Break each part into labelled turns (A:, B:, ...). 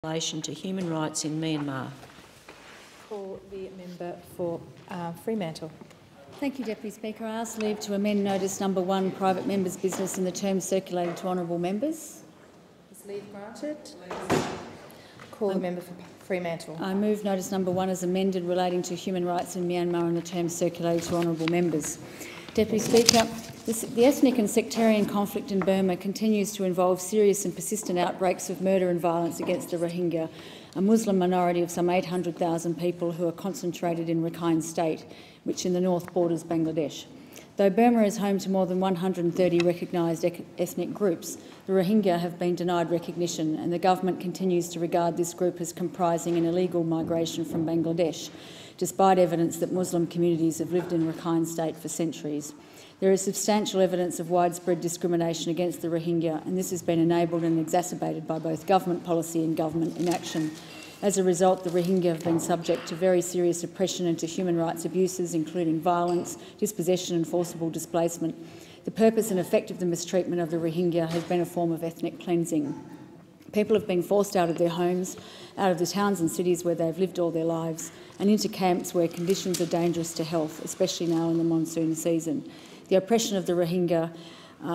A: in relation to human rights in Myanmar.
B: Call the member for Fremantle.
C: Thank you, Deputy Speaker. I ask leave to amend notice number 1, private members' business, in the terms circulated to honourable members.
B: Is leave granted? Call the member for Fremantle.
C: I move notice number 1 as amended relating to human rights in Myanmar in the terms circulated to honourable members. Deputy Speaker, the ethnic and sectarian conflict in Burma continues to involve serious and persistent outbreaks of murder and violence against the Rohingya, a Muslim minority of some 800,000 people who are concentrated in Rakhine State, which in the north borders Bangladesh. Though Burma is home to more than 130 recognised ethnic groups, the Rohingya have been denied recognition, and the government continues to regard this group as comprising an illegal migration from Bangladesh, despite evidence that Muslim communities have lived in Rakhine State for centuries. There is substantial evidence of widespread discrimination against the Rohingya, and this has been enabled and exacerbated by both government policy and government inaction. As a result, the Rohingya have been subject to very serious oppression and to human rights abuses, including violence, dispossession and forcible displacement. The purpose and effect of the mistreatment of the Rohingya has been a form of ethnic cleansing. People have been forced out of their homes, out of the towns and cities where they've lived all their lives, and into camps where conditions are dangerous to health, especially now in the monsoon season. The oppression of the Rohingya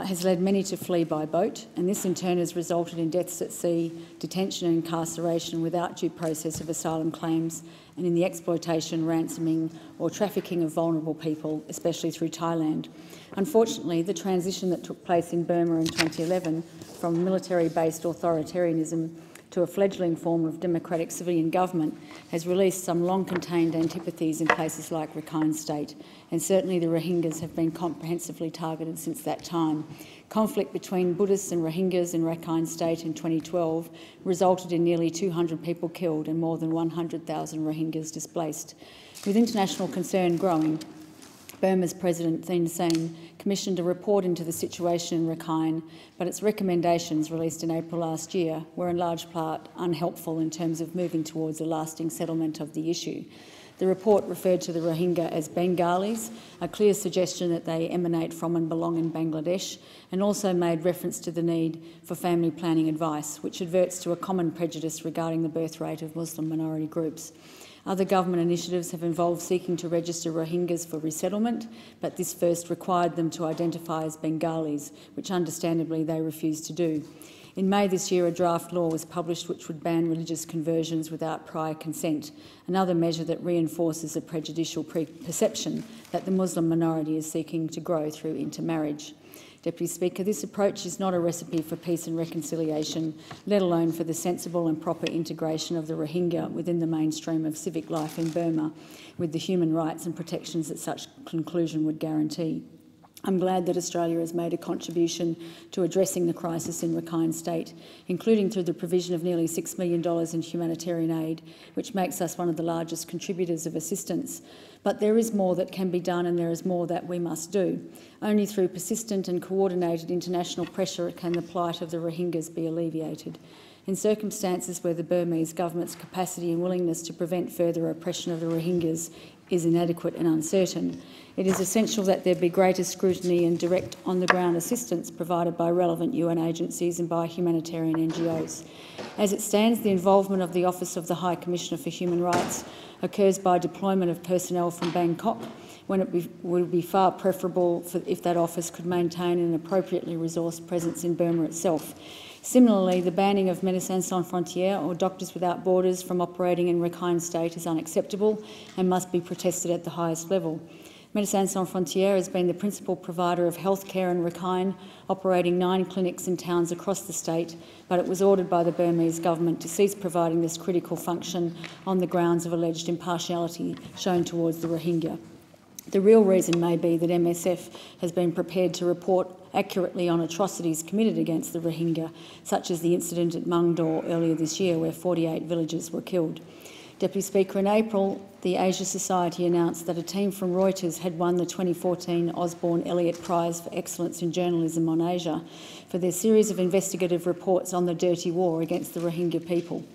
C: has led many to flee by boat, and this in turn has resulted in deaths at sea, detention and incarceration without due process of asylum claims, and in the exploitation, ransoming or trafficking of vulnerable people, especially through Thailand. Unfortunately, the transition that took place in Burma in 2011 from military-based authoritarianism to a fledgling form of democratic civilian government has released some long-contained antipathies in places like Rakhine State, and certainly the Rohingyas have been comprehensively targeted since that time. Conflict between Buddhists and Rohingyas in Rakhine State in 2012 resulted in nearly 200 people killed and more than 100,000 Rohingyas displaced. With international concern growing, Burma's President Thein Sein commissioned a report into the situation in Rakhine, but its recommendations, released in April last year, were in large part unhelpful in terms of moving towards a lasting settlement of the issue. The report referred to the Rohingya as Bengalis, a clear suggestion that they emanate from and belong in Bangladesh, and also made reference to the need for family planning advice, which adverts to a common prejudice regarding the birth rate of Muslim minority groups. Other government initiatives have involved seeking to register Rohingyas for resettlement, but this first required them to identify as Bengalis, which understandably they refused to do. In May this year, a draft law was published which would ban religious conversions without prior consent, another measure that reinforces a prejudicial perception that the Muslim minority is seeking to grow through intermarriage. Deputy Speaker, this approach is not a recipe for peace and reconciliation, let alone for the sensible and proper integration of the Rohingya within the mainstream of civic life in Burma, with the human rights and protections that such conclusion would guarantee. I'm glad that Australia has made a contribution to addressing the crisis in Rakhine State, including through the provision of nearly $6 million in humanitarian aid, which makes us one of the largest contributors of assistance. But there is more that can be done, and there is more that we must do. Only through persistent and coordinated international pressure can the plight of the Rohingyas be alleviated. In circumstances where the Burmese government's capacity and willingness to prevent further oppression of the Rohingyas is inadequate and uncertain, it is essential that there be greater scrutiny and direct on-the-ground assistance provided by relevant UN agencies and by humanitarian NGOs. As it stands, the involvement of the Office of the High Commissioner for Human Rights occurs by deployment of personnel from Bangkok, when it would be far preferable if that office could maintain an appropriately resourced presence in Burma itself. Similarly, the banning of Médecins Sans Frontières, or Doctors Without Borders, from operating in Rakhine State is unacceptable and must be protested at the highest level. Médecins Sans Frontières has been the principal provider of healthcare in Rakhine, operating 9 clinics in towns across the state, but it was ordered by the Burmese government to cease providing this critical function on the grounds of alleged impartiality shown towards the Rohingya. The real reason may be that MSF has been prepared to report accurately on atrocities committed against the Rohingya, such as the incident at Mungdaw earlier this year, where 48 villagers were killed. Deputy Speaker, in April, the Asia Society announced that a team from Reuters had won the 2014 Osborne Elliott Prize for Excellence in Journalism on Asia for their series of investigative reports on the dirty war against the Rohingya people.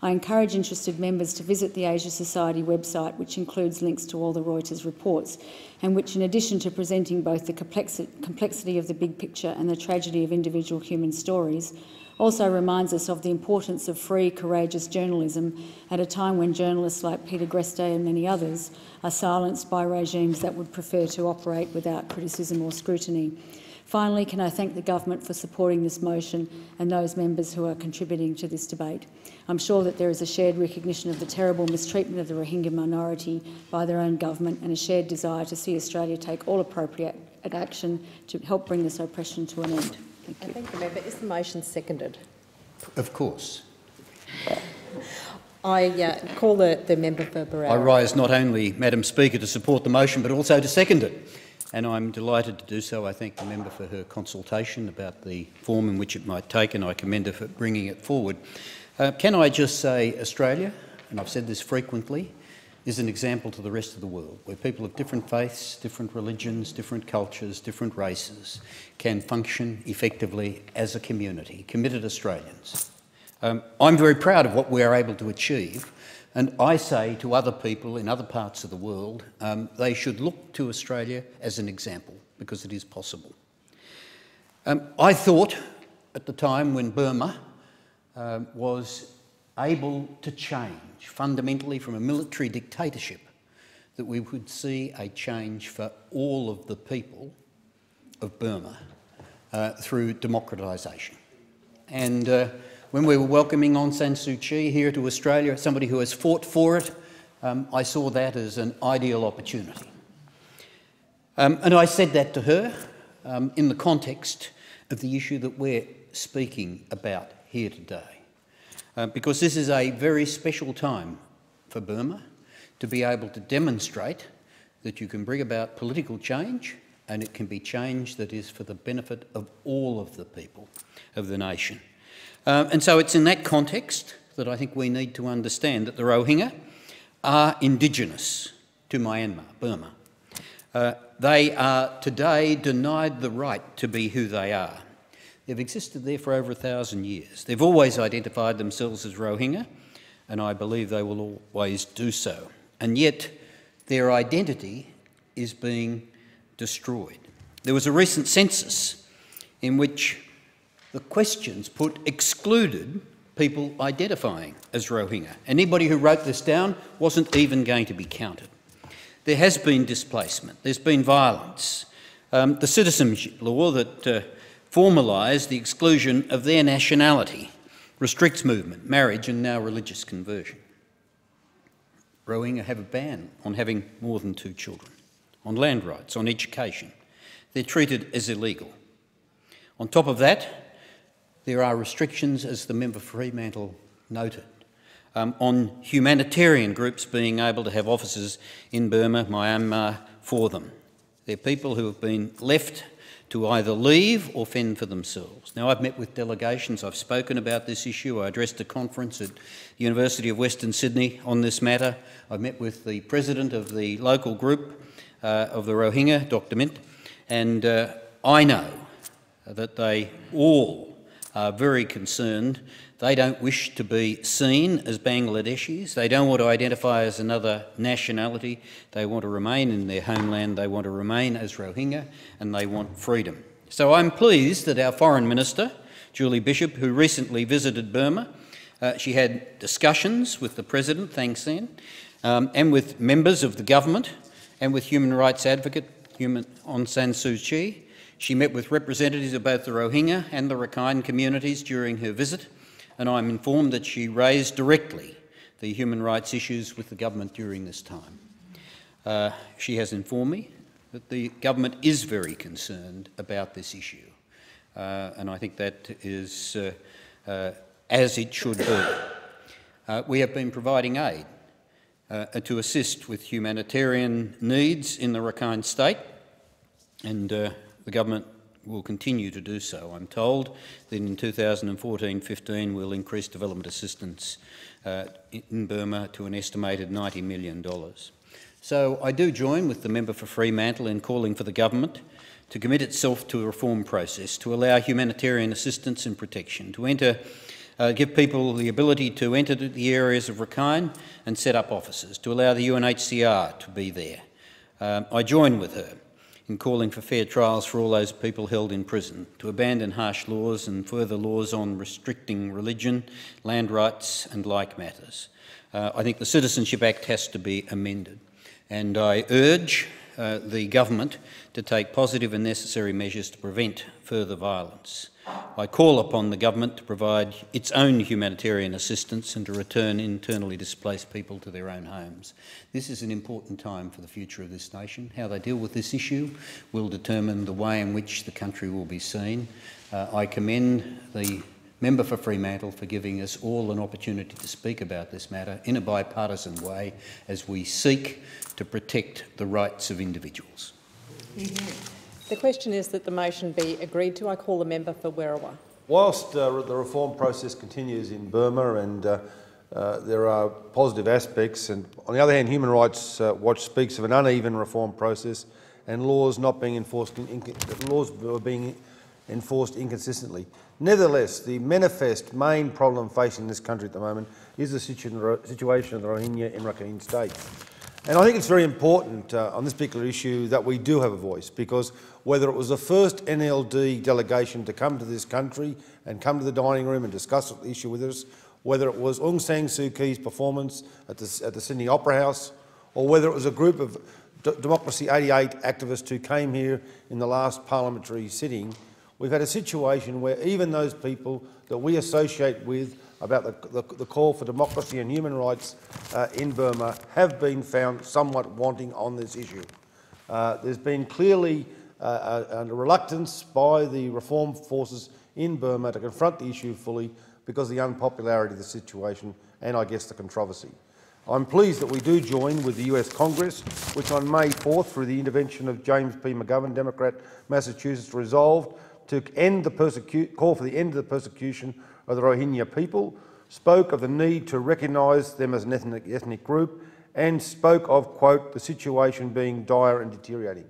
C: I encourage interested members to visit the Asia Society website, which includes links to all the Reuters reports, and which, in addition to presenting both the complexity of the big picture and the tragedy of individual human stories, also reminds us of the importance of free, courageous journalism at a time when journalists like Peter Greste and many others are silenced by regimes that would prefer to operate without criticism or scrutiny. Finally, can I thank the government for supporting this motion and those members who are contributing to this debate. I'm sure that there is a shared recognition of the terrible mistreatment of the Rohingya minority by their own government and a shared desire to see Australia take all appropriate action to help bring this oppression to an end. Thank you.
B: Thank you, Member. Is the motion seconded?
D: Of course.
B: I call the member for Barrera.
D: I rise not only, Madam Speaker, to support the motion but also to second it. And I'm delighted to do so. I thank the member for her consultation about the form in which it might take, and I commend her for bringing it forward. Can I just say Australia, and I've said this frequently, is an example to the rest of the world, where people of different faiths, different religions, different cultures, different races can function effectively as a community, committed Australians. I'm very proud of what we are able to achieve, and I say to other people in other parts of the world, they should look to Australia as an example, because it is possible. I thought at the time when Burma was able to change fundamentally from a military dictatorship, that we would see a change for all of the people of Burma through democratisation. And when we were welcoming Aung San Suu Kyi here to Australia, somebody who has fought for it, I saw that as an ideal opportunity. And I said that to her in the context of the issue that we're speaking about here today. Because this is a very special time for Burma to be able to demonstrate that you can bring about political change, and it can be change that is for the benefit of all of the people of the nation. And so it's in that context that I think we need to understand that the Rohingya are indigenous to Myanmar, Burma. They are today denied the right to be who they are. They've existed there for over 1,000 years. They've always identified themselves as Rohingya, and I believe they will always do so. And yet their identity is being destroyed. There was a recent census in which the questions put excluded people identifying as Rohingya. Anybody who wrote this down wasn't even going to be counted. There has been displacement, there's been violence. The citizenship law that formalised the exclusion of their nationality restricts movement, marriage and now religious conversion. Rohingya have a ban on having more than 2 children, on land rights, on education. They're treated as illegal. On top of that, there are restrictions, as the member for Fremantle noted, on humanitarian groups being able to have offices in Burma, Myanmar, for them. They're people who have been left to either leave or fend for themselves. Now, I've met with delegations, I've spoken about this issue, I addressed a conference at the University of Western Sydney on this matter. I've met with the president of the local group of the Rohingya, Dr. Myint, and I know that they all are very concerned. They don't wish to be seen as Bangladeshis. They don't want to identify as another nationality. They want to remain in their homeland. They want to remain as Rohingya, and they want freedom. So I'm pleased that our Foreign Minister, Julie Bishop, who recently visited Burma, she had discussions with the President, Thein Sein, and with members of the government and with human rights advocate Aung San Suu Kyi. She met with representatives of both the Rohingya and the Rakhine communities during her visit, and I'm informed that she raised directly the human rights issues with the government during this time. She has informed me that the government is very concerned about this issue, and I think that is as it should be. We have been providing aid to assist with humanitarian needs in the Rakhine State, and the government will continue to do so. I'm told that in 2014-15 we'll increase development assistance in Burma to an estimated $90 million. So I do join with the member for Fremantle in calling for the government to commit itself to a reform process, to allow humanitarian assistance and protection, to give people the ability to enter the areas of Rakhine and set up offices, to allow the UNHCR to be there. I join with her in calling for fair trials for all those people held in prison, to abandon harsh laws and further laws on restricting religion, land rights and like matters. I think the Citizenship Act has to be amended, and I urge the government to take positive and necessary measures to prevent further violence. I call upon the government to provide its own humanitarian assistance and to return internally displaced people to their own homes. This is an important time for the future of this nation. How they deal with this issue will determine the way in which the country will be seen. I commend the member for Fremantle for giving us all an opportunity to speak about this matter in a bipartisan way as we seek to protect the rights of individuals.
E: The question is that the motion be agreed to. I call the member for Werriwa.
F: Whilst the reform process continues in Burma and there are positive aspects, and on the other hand, Human Rights Watch speaks of an uneven reform process and laws not being enforced, laws were being enforced inconsistently. Nevertheless, the manifest main problem facing this country at the moment is the situation of the Rohingya in Rakhine State. And I think it's very important on this particular issue that we do have a voice, because whether it was the first NLD delegation to come to this country and come to the dining room and discuss the issue with us, whether it was Aung San Suu Kyi's performance at the Sydney Opera House, or whether it was a group of Democracy 88 activists who came here in the last parliamentary sitting, we've had a situation where even those people that we associate with about the call for democracy and human rights in Burma have been found somewhat wanting on this issue. There's been clearly a reluctance by the reform forces in Burma to confront the issue fully because of the unpopularity of the situation and, I guess, the controversy. I'm pleased that we do join with the US Congress, which on May 4th, through the intervention of James P. McGovern, Democrat, Massachusetts, resolved to call for the end of the persecution of the Rohingya people, spoke of the need to recognise them as an ethnic group, and spoke of, quote, the situation being dire and deteriorating.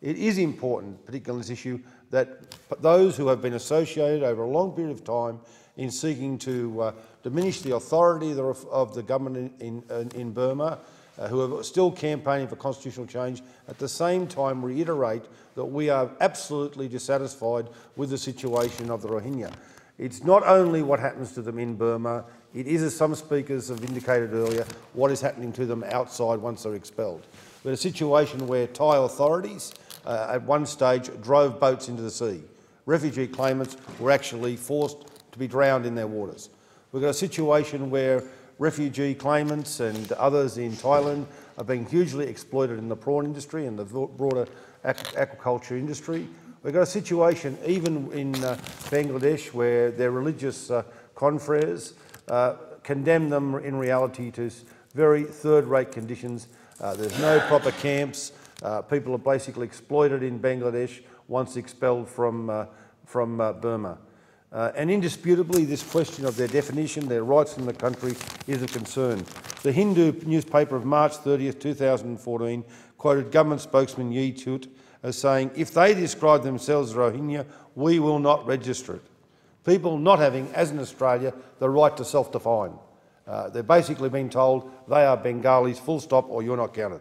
F: It is important, particularly on this issue, that those who have been associated over a long period of time in seeking to diminish the authority of the government in Burma, who are still campaigning for constitutional change, at the same time reiterate that we are absolutely dissatisfied with the situation of the Rohingya. It's not only what happens to them in Burma, it is, as some speakers have indicated earlier, what is happening to them outside once they're expelled. We're in a situation where Thai authorities at one stage drove boats into the sea. Refugee claimants were actually forced to be drowned in their waters. We've got a situation where refugee claimants and others in Thailand are being hugely exploited in the prawn industry and the broader aquaculture industry. We've got a situation even in Bangladesh where their religious confreres condemn them in reality to very third-rate conditions. There's no proper camps. People are basically exploited in Bangladesh once expelled from Burma. And indisputably, this question of their definition, their rights in the country, is a concern. The Hindu newspaper of March 30th, 2014 quoted government spokesman Yi Tut as saying, "If they describe themselves as Rohingya, we will not register it." People not having, as in Australia, the right to self-define. They're basically being told they are Bengalis, full stop, or you're not counted.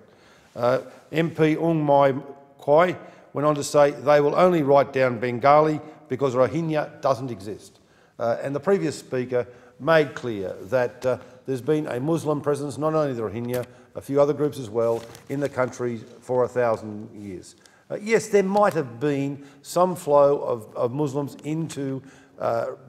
F: MP Aung Mai Kwai went on to say they will only write down Bengali because Rohingya doesn't exist. And the previous speaker made clear that there's been a Muslim presence, not only the Rohingya, a few other groups as well, in the country for 1,000 years. Yes, there might have been some flow of Muslims into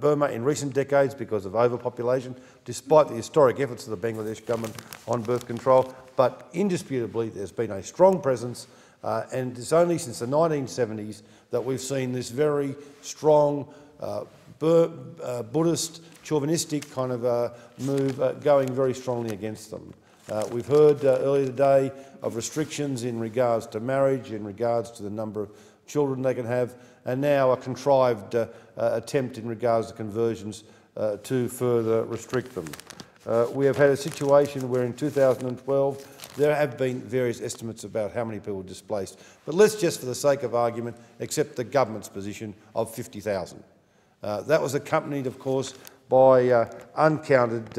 F: Burma in recent decades because of overpopulation, despite the historic efforts of the Bangladesh government on birth control, but indisputably there's been a strong presence, and it's only since the 1970s that we've seen this very strong Buddhist, chauvinistic kind of move going very strongly against them. We've heard earlier today of restrictions in regards to marriage, in regards to the number of children they can have, and now a contrived attempt in regards to conversions to further restrict them. We have had a situation where in 2012 there have been various estimates about how many people were displaced, but let's just, for the sake of argument, accept the government's position of 50,000. That was accompanied, of course, by uncounted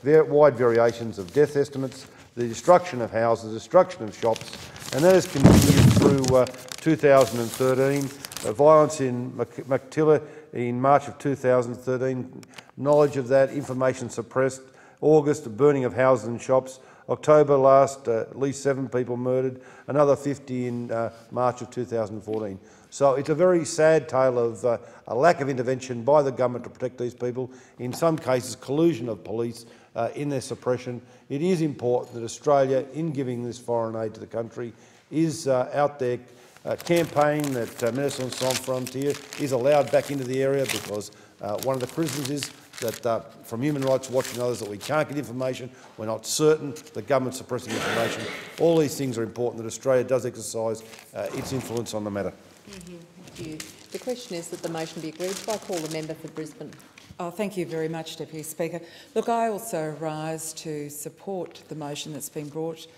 F: wide variations of death estimates, the destruction of houses, destruction of shops, and that has continued through 2013. Violence in Maktila in March of 2013, knowledge of that, information suppressed. August, the burning of houses and shops. October last, at least 7 people murdered, another 50 in March of 2014. So it's a very sad tale of a lack of intervention by the government to protect these people, in some cases collusion of police in their suppression. It is important that Australia, in giving this foreign aid to the country, is out there campaigning that Médecins Sans Frontières is allowed back into the area, because one of the criticisms is that from Human Rights Watch and others that we can't get information, we're not certain, the government's suppressing information. All these things are important that Australia does exercise its influence on the matter.
E: Thank you. The question is that the motion be agreed to. I call the member for Brisbane.
G: Oh, thank you very much, Deputy Speaker. Look, I also rise to support the motion that's been brought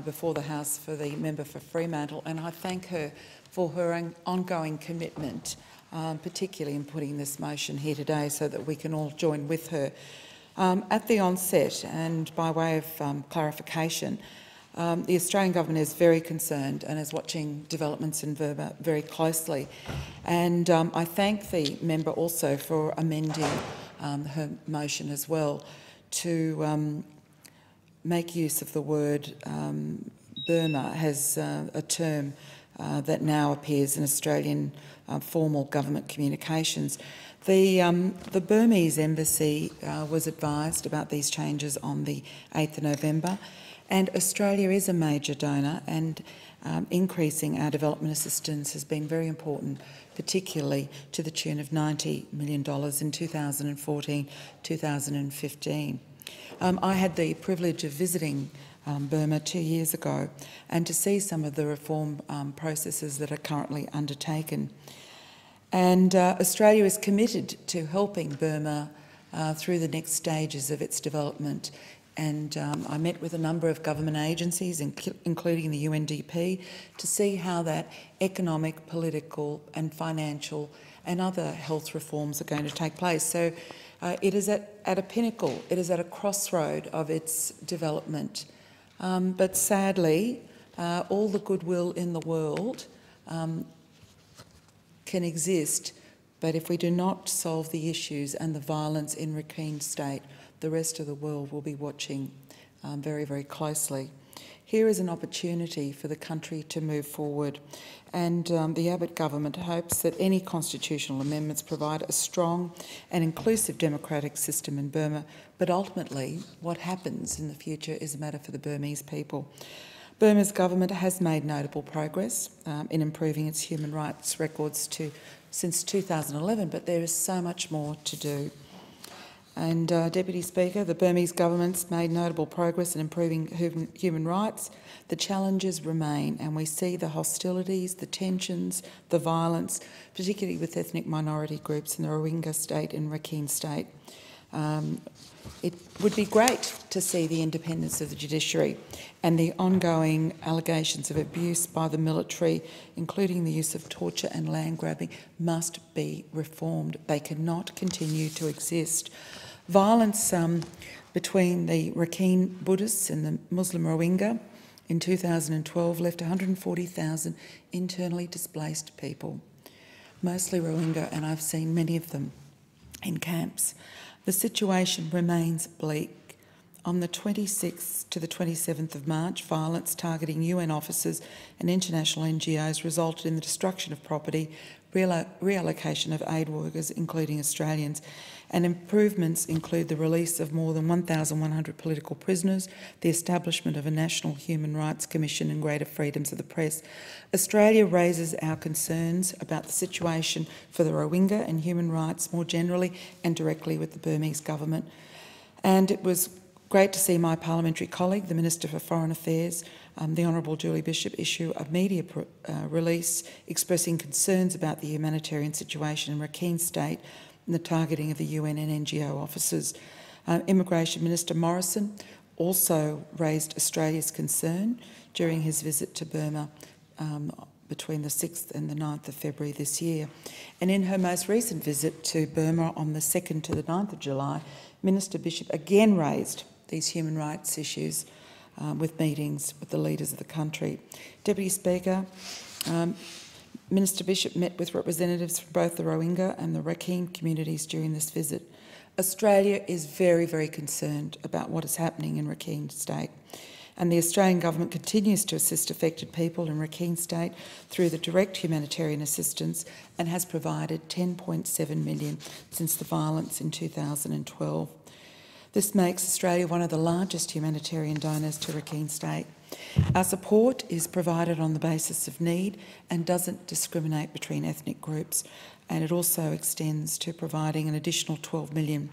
G: before the House for the member for Fremantle, and I thank her for her ongoing commitment, particularly in putting this motion here today so that we can all join with her. At the onset, and by way of clarification, the Australian government is very concerned and is watching developments in Burma very closely. And I thank the member also for amending her motion as well to make use of the word Burma has a term that now appears in Australian formal government communications. The Burmese embassy was advised about these changes on the 8th of November, and Australia is a major donor, and increasing our development assistance has been very important, particularly to the tune of $90 million in 2014-2015. I had the privilege of visiting Burma 2 years ago, and to see some of the reform processes that are currently undertaken. And Australia is committed to helping Burma through the next stages of its development. And I met with a number of government agencies, including the UNDP, to see how that economic, political and financial and other health reforms are going to take place. So it is at a pinnacle, it is at a crossroad of its development. But sadly, all the goodwill in the world can exist, but if we do not solve the issues and the violence in Rakhine State, the rest of the world will be watching very, very closely. Here is an opportunity for the country to move forward, and the Abbott government hopes that any constitutional amendments provide a strong and inclusive democratic system in Burma, but ultimately what happens in the future is a matter for the Burmese people. Burma's government has made notable progress in improving its human rights records since 2011, but there is so much more to do. And Deputy Speaker, the Burmese government's made notable progress in improving human rights. The challenges remain, and we see the hostilities, the tensions, the violence, particularly with ethnic minority groups in the Rohingya state and Rakhine state. It would be great to see the independence of the judiciary, and the ongoing allegations of abuse by the military, including the use of torture and land grabbing, must be reformed. They cannot continue to exist. Violence between the Rakhine Buddhists and the Muslim Rohingya in 2012 left 140,000 internally displaced people, mostly Rohingya, and I've seen many of them in camps. The situation remains bleak. On the 26th to the 27th of March, violence targeting UN officers and international NGOs resulted in the destruction of property, reallocation of aid workers, including Australians, and improvements include the release of more than 1,100 political prisoners, the establishment of a National Human Rights Commission and greater freedoms of the press. Australia raises our concerns about the situation for the Rohingya and human rights more generally and directly with the Burmese government. And it was great to see my parliamentary colleague, the Minister for Foreign Affairs, the Honourable Julie Bishop, issue a media release expressing concerns about the humanitarian situation in Rakhine State and the targeting of the UN and NGO officers. Immigration Minister Morrison also raised Australia's concern during his visit to Burma between the 6th and the 9th of February this year. And in her most recent visit to Burma on the 2nd to the 9th of July, Minister Bishop again raised these human rights issues, with meetings with the leaders of the country. Deputy Speaker, Minister Bishop met with representatives from both the Rohingya and the Rakhine communities during this visit. Australia is very, very concerned about what is happening in Rakhine State, and the Australian Government continues to assist affected people in Rakhine State through the direct humanitarian assistance and has provided $10.7 million since the violence in 2012. This makes Australia one of the largest humanitarian donors to Rakhine State. Our support is provided on the basis of need and doesn't discriminate between ethnic groups, and it also extends to providing an additional $12 million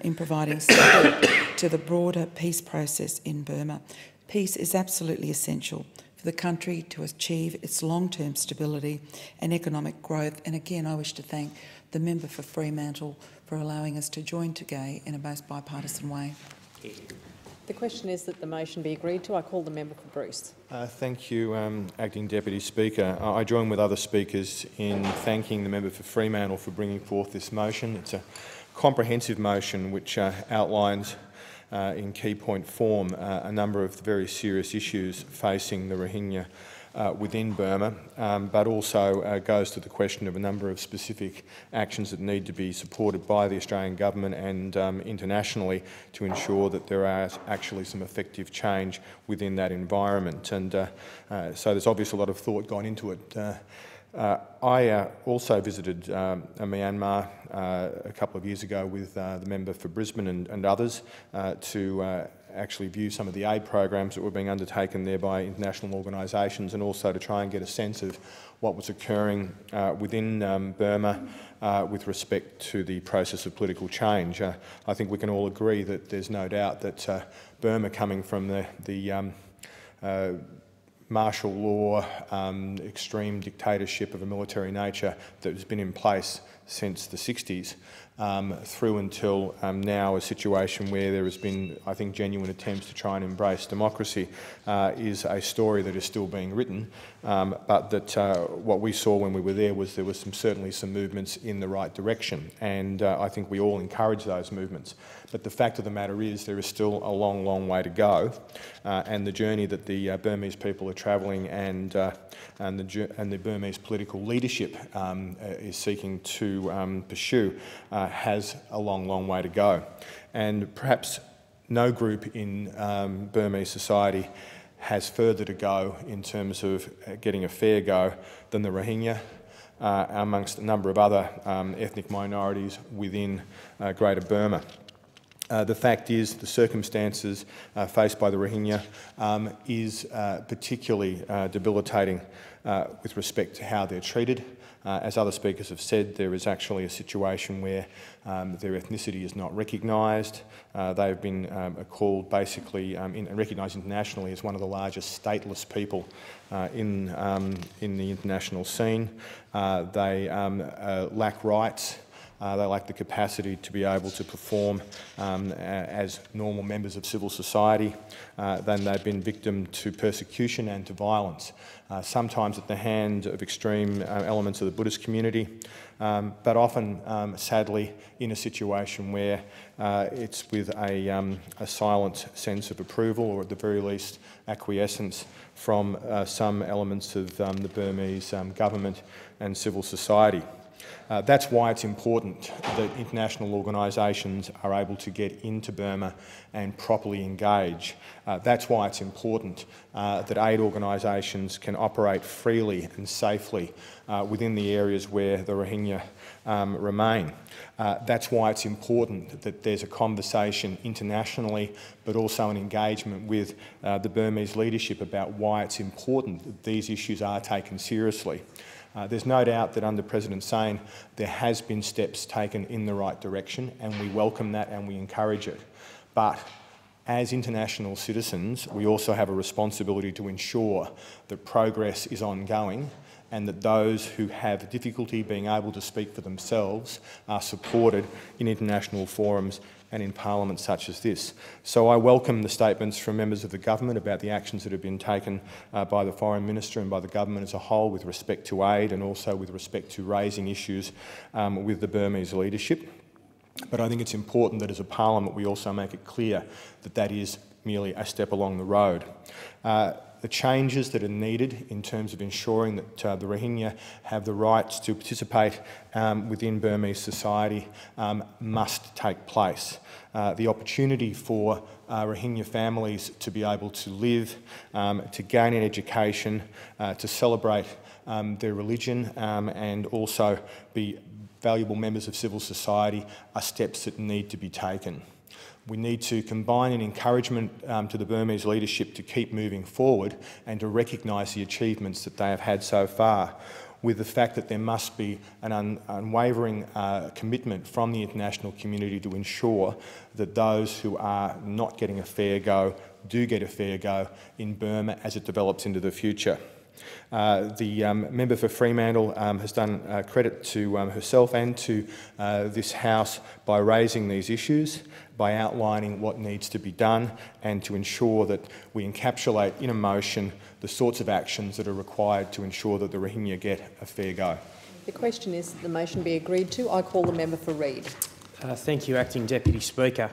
G: in providing support to the broader peace process in Burma. Peace is absolutely essential for the country to achieve its long-term stability and economic growth. And again, I wish to thank the member for Fremantle for allowing us to join today in a most bipartisan way.
E: The question is that the motion be agreed to. I call the member for Bruce.
H: Thank you, Acting Deputy Speaker. I join with other speakers in thanking the member for Fremantle for bringing forth this motion. It's a comprehensive motion which outlines in key point form a number of the very serious issues facing the Rohingya within Burma, but also goes to the question of a number of specific actions that need to be supported by the Australian Government and internationally to ensure that there are actually some effective change within that environment. And so there's obviously a lot of thought gone into it. I also visited Myanmar a couple of years ago with the member for Brisbane and others to actually view some of the aid programs that were being undertaken there by international organisations, and also to try and get a sense of what was occurring within Burma with respect to the process of political change. I think we can all agree that there's no doubt that Burma, coming from the martial law, extreme dictatorship of a military nature that has been in place since the 60s, through until now, a situation where there has been, I think, genuine attempts to try and embrace democracy, is a story that is still being written, but that what we saw when we were there was certainly some movements in the right direction, and I think we all encourage those movements. But the fact of the matter is there is still a long, long way to go, and the journey that the Burmese people are travelling and the Burmese political leadership is seeking to pursue has a long, long way to go. And perhaps no group in Burmese society has further to go in terms of getting a fair go than the Rohingya, amongst a number of other ethnic minorities within Greater Burma. The fact is, the circumstances faced by the Rohingya is particularly debilitating with respect to how they're treated. As other speakers have said, there is actually a situation where their ethnicity is not recognised. They've been called basically and recognised internationally as one of the largest stateless people in the international scene. They lack rights. They lack the capacity to be able to perform as normal members of civil society. Then they've been victim to persecution and to violence, sometimes at the hand of extreme elements of the Buddhist community, but often, sadly, in a situation where it's with a silent sense of approval, or at the very least acquiescence from some elements of the Burmese government and civil society. That's why it's important that international organisations are able to get into Burma and properly engage. That's why it's important that aid organisations can operate freely and safely within the areas where the Rohingya remain. That's why it's important that there's a conversation internationally, but also an engagement with the Burmese leadership about why it's important that these issues are taken seriously. There's no doubt that under President Sain there has been steps taken in the right direction, and we welcome that and we encourage it. But as international citizens, we also have a responsibility to ensure that progress is ongoing and that those who have difficulty being able to speak for themselves are supported in international forums and in parliament such as this. So I welcome the statements from members of the government about the actions that have been taken by the Foreign Minister and by the government as a whole with respect to aid, and also with respect to raising issues with the Burmese leadership. But I think it's important that as a parliament we also make it clear that that is merely a step along the road. The changes that are needed in terms of ensuring that the Rohingya have the rights to participate within Burmese society must take place. The opportunity for Rohingya families to be able to live, to gain an education, to celebrate their religion and also be valuable members of civil society are steps that need to be taken. We need to combine an encouragement to the Burmese leadership to keep moving forward and to recognise the achievements that they have had so far, with the fact that there must be an unwavering commitment from the international community to ensure that those who are not getting a fair go do get a fair go in Burma as it develops into the future. The member for Fremantle has done credit to herself and to this House by raising these issues, by outlining what needs to be done and to ensure that we encapsulate in a motion the sorts of actions that are required to ensure that the Rohingya get a fair go.
E: The question is that the motion be agreed to. I call the member for Reid.
I: Thank you, Acting Deputy Speaker.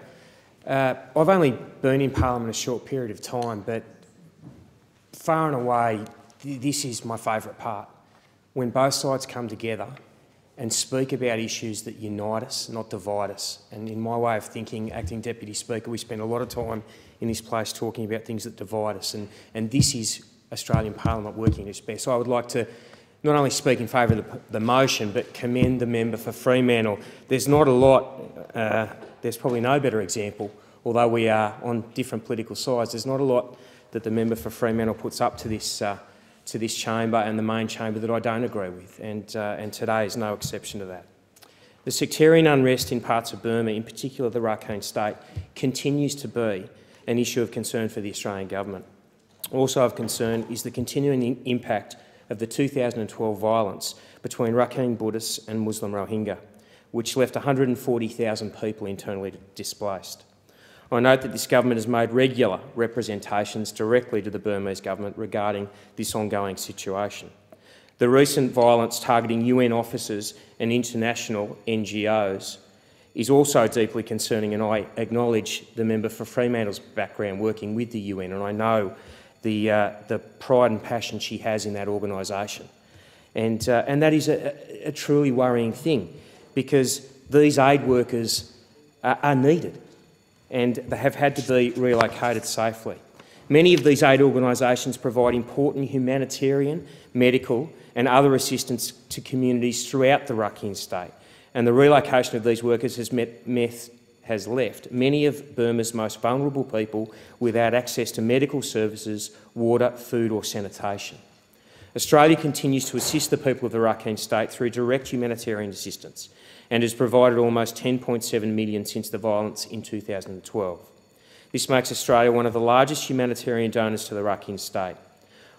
I: I've only been in Parliament a short period of time, but far and away this is my favourite part, when both sides come together and speak about issues that unite us, not divide us. And in my way of thinking, Acting Deputy Speaker, we spend a lot of time in this place talking about things that divide us, and this is Australian Parliament working at its best. So I would like to not only speak in favour of the motion, but commend the member for Fremantle. There's not a lot, there's probably no better example, although we are on different political sides, there's not a lot that the member for Fremantle puts up to this chamber and the main chamber that I don't agree with, and today is no exception to that. The sectarian unrest in parts of Burma, in particular the Rakhine State, continues to be an issue of concern for the Australian government. Also of concern is the continuing impact of the 2012 violence between Rakhine Buddhists and Muslim Rohingya, which left 140,000 people internally displaced. I note that this government has made regular representations directly to the Burmese government regarding this ongoing situation. The recent violence targeting UN officers and international NGOs is also deeply concerning, and I acknowledge the member for Fremantle's background working with the UN, and I know the pride and passion she has in that organisation. And that is a truly worrying thing, because these aid workers are needed and they have had to be relocated safely. Many of these aid organisations provide important humanitarian, medical and other assistance to communities throughout the Rakhine State, and the relocation of these workers has left many of Burma's most vulnerable people without access to medical services, water, food or sanitation. Australia continues to assist the people of the Rakhine State through direct humanitarian assistance and has provided almost $10.7 million since the violence in 2012. This makes Australia one of the largest humanitarian donors to the Rakhine State.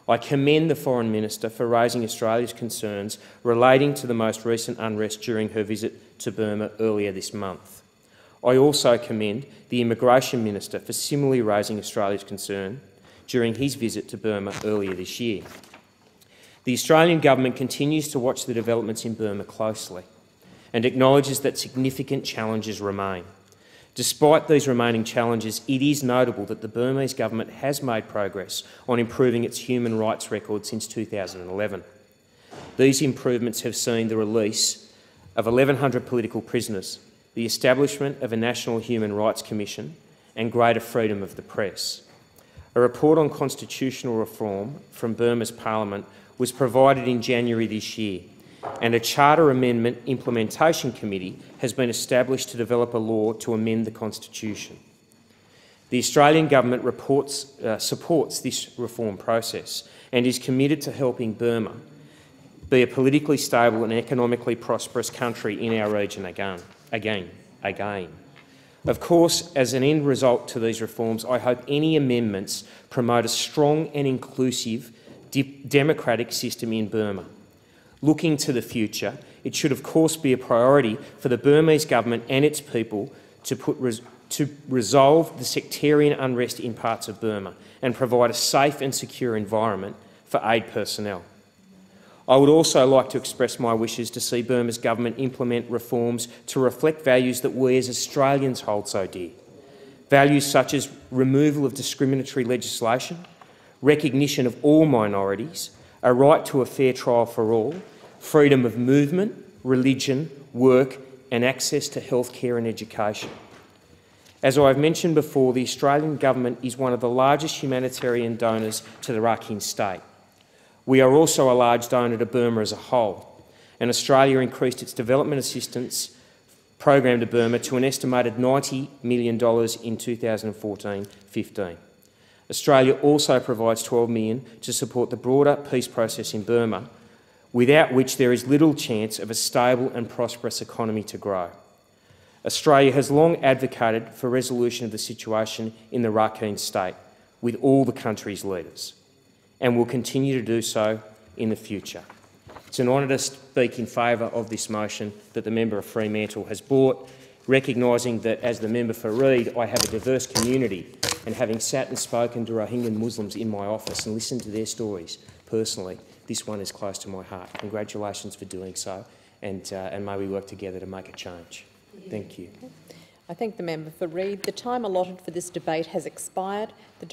I: I commend the Foreign Minister for raising Australia's concerns relating to the most recent unrest during her visit to Burma earlier this month. I also commend the Immigration Minister for similarly raising Australia's concern during his visit to Burma earlier this year. The Australian Government continues to watch the developments in Burma closely and acknowledges that significant challenges remain. Despite these remaining challenges, it is notable that the Burmese government has made progress on improving its human rights record since 2011. These improvements have seen the release of 1,100 political prisoners, the establishment of a National Human Rights Commission and greater freedom of the press. A report on constitutional reform from Burma's Parliament was provided in January this year, and a Charter Amendment Implementation Committee has been established to develop a law to amend the Constitution. The Australian Government supports this reform process and is committed to helping Burma be a politically stable and economically prosperous country in our region again. Of course, as an end result to these reforms, I hope any amendments promote a strong and inclusive democratic system in Burma. Looking to the future, it should of course be a priority for the Burmese government and its people to resolve the sectarian unrest in parts of Burma and provide a safe and secure environment for aid personnel. I would also like to express my wishes to see Burma's government implement reforms to reflect values that we as Australians hold so dear. Values such as removal of discriminatory legislation, recognition of all minorities, a right to a fair trial for all, freedom of movement, religion, work and access to healthcare and education. As I have mentioned before, the Australian government is one of the largest humanitarian donors to the Rakhine State. We are also a large donor to Burma as a whole, and Australia increased its development assistance program to Burma to an estimated $90 million in 2014-15. Australia also provides $12 million to support the broader peace process in Burma, without which there is little chance of a stable and prosperous economy to grow. Australia has long advocated for resolution of the situation in the Rakhine State with all the country's leaders, and will continue to do so in the future. It's an honour to speak in favour of this motion that the member of Fremantle has brought, recognising that as the member for Reid, I have a diverse community, and having sat and spoken to Rohingya Muslims in my office and listened to their stories personally, this one is close to my heart. Congratulations for doing so, and may we work together to make a change. Thank you.
E: I thank the member for Reid. The time allotted for this debate has expired. The